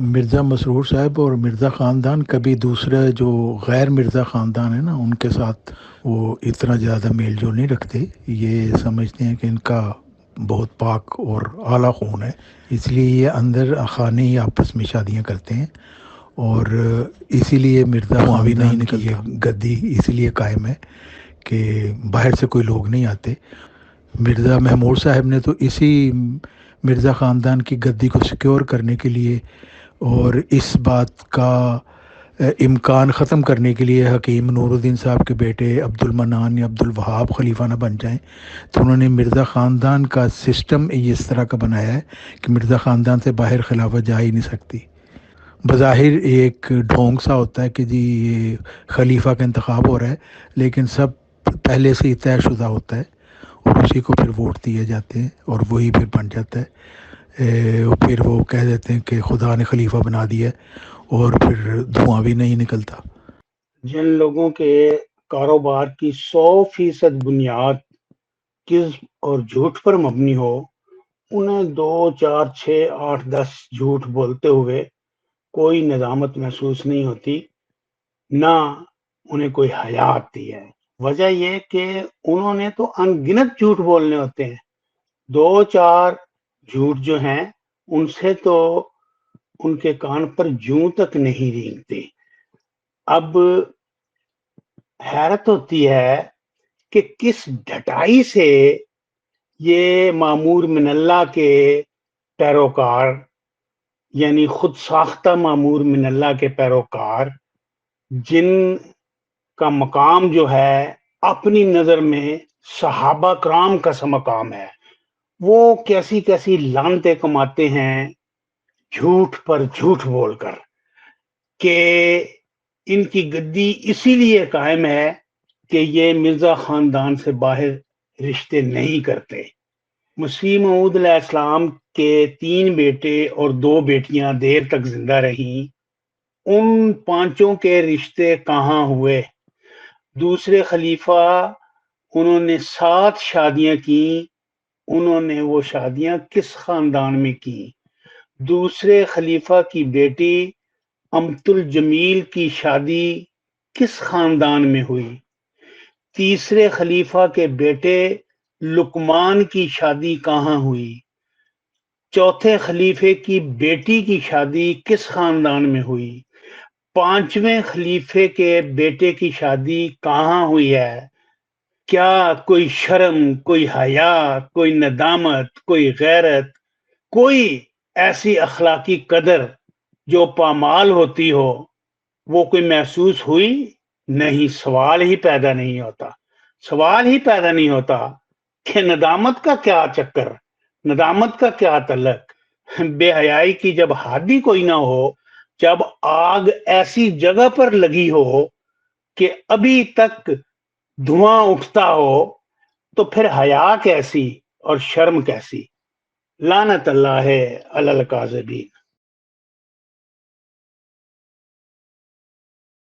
مرزا مسرور صاحب اور مرزا خاندان کبھی دوسرے جو غیر مرزا خاندان ہے نا ان کے ساتھ وہ اتنا زیادہ میل جول نہیں رکھتے. یہ سمجھتے ہیں کہ ان کا بہت پاک اور اعلیٰ خون ہے، اس لیے یہ اندر خانے ہی آپس میں شادیاں کرتے ہیں. اور اسی لیے مرزا خاندان کی یہ گدی اسی لیے قائم ہے کہ باہر سے کوئی لوگ نہیں آتے. مرزا محمود صاحب نے تو اسی مرزا خاندان کی گدی کو سیکیور کرنے کے لیے اور اس بات کا امکان ختم کرنے کے لیے حکیم نور الدین صاحب کے بیٹے عبد المنان یا عبد الوہاب خلیفہ نہ بن جائیں، تو انہوں نے مرزا خاندان کا سسٹم اس طرح کا بنایا ہے کہ مرزا خاندان سے باہر خلافت جا ہی نہیں سکتی. بظاہر ایک ڈھونگ سا ہوتا ہے کہ جی یہ خلیفہ کا انتخاب ہو رہا ہے، لیکن سب پہلے سے ہی طے شدہ ہوتا ہے اور اسی کو پھر ووٹ دیے جاتے ہیں اور وہی پھر بن جاتا ہے. پھر وہ کہہ دیتے ہیں کہ خدا نے خلیفہ بنا دیا اور پھر دھواں بھی نہیں نکلتا. جن لوگوں کے کاروبار کی 100% بنیاد کذب اور جھوٹ پر مبنی ہو، انہیں 2 4 6 8 10 جھوٹ بولتے ہوئے کوئی ندامت محسوس نہیں ہوتی، نہ انہیں کوئی حیا آتی ہے. وجہ یہ کہ انہوں نے تو ان گنت جھوٹ بولنے ہوتے ہیں. 2 4 جھوٹ جو ہیں ان سے تو ان کے کان پر جوں تک نہیں رینگتے. اب حیرت ہوتی ہے کہ کس ڈھٹائی سے یہ معمور من اللہ کے پیروکار، یعنی خود ساختہ معمور من اللہ کے پیروکار، جن کا مقام جو ہے اپنی نظر میں صحابہ کرام کا سا مقام ہے، وہ کیسی کیسی لعنتیں کماتے ہیں جھوٹ پر جھوٹ بول کر کہ ان کی گدی اسی لیے قائم ہے کہ یہ مرزا خاندان سے باہر رشتے نہیں کرتے. مسیح موعود علیہ السلام کے 3 بیٹے اور 2 بیٹیاں دیر تک زندہ رہیں. ان 5 کے رشتے کہاں ہوئے؟ دوسرے خلیفہ انہوں نے 7 شادیاں کی. انہوں نے وہ شادیاں کس خاندان میں کی؟ دوسرے خلیفہ کی بیٹی امت الجمیل کی شادی کس خاندان میں ہوئی؟ تیسرے خلیفہ کے بیٹے لقمان کی شادی کہاں ہوئی؟ چوتھے خلیفے کی بیٹی کی شادی کس خاندان میں ہوئی؟ 5ویں خلیفے کے بیٹے کی شادی کہاں ہوئی ہے؟ کیا کوئی شرم، کوئی حیا، کوئی ندامت، کوئی غیرت، کوئی ایسی اخلاقی قدر جو پامال ہوتی ہو وہ کوئی محسوس ہوئی؟ نہیں. سوال ہی پیدا نہیں ہوتا. سوال ہی پیدا نہیں ہوتا کہ ندامت کا کیا چکر، ندامت کا کیا تعلق. بے حیائی کی جب حادی کوئی نہ ہو، جب آگ ایسی جگہ پر لگی ہو کہ ابھی تک دھواں اٹھتا ہو، تو پھر حیا کیسی اور شرم کیسی؟ لعنت اللہ علی الکاذبین.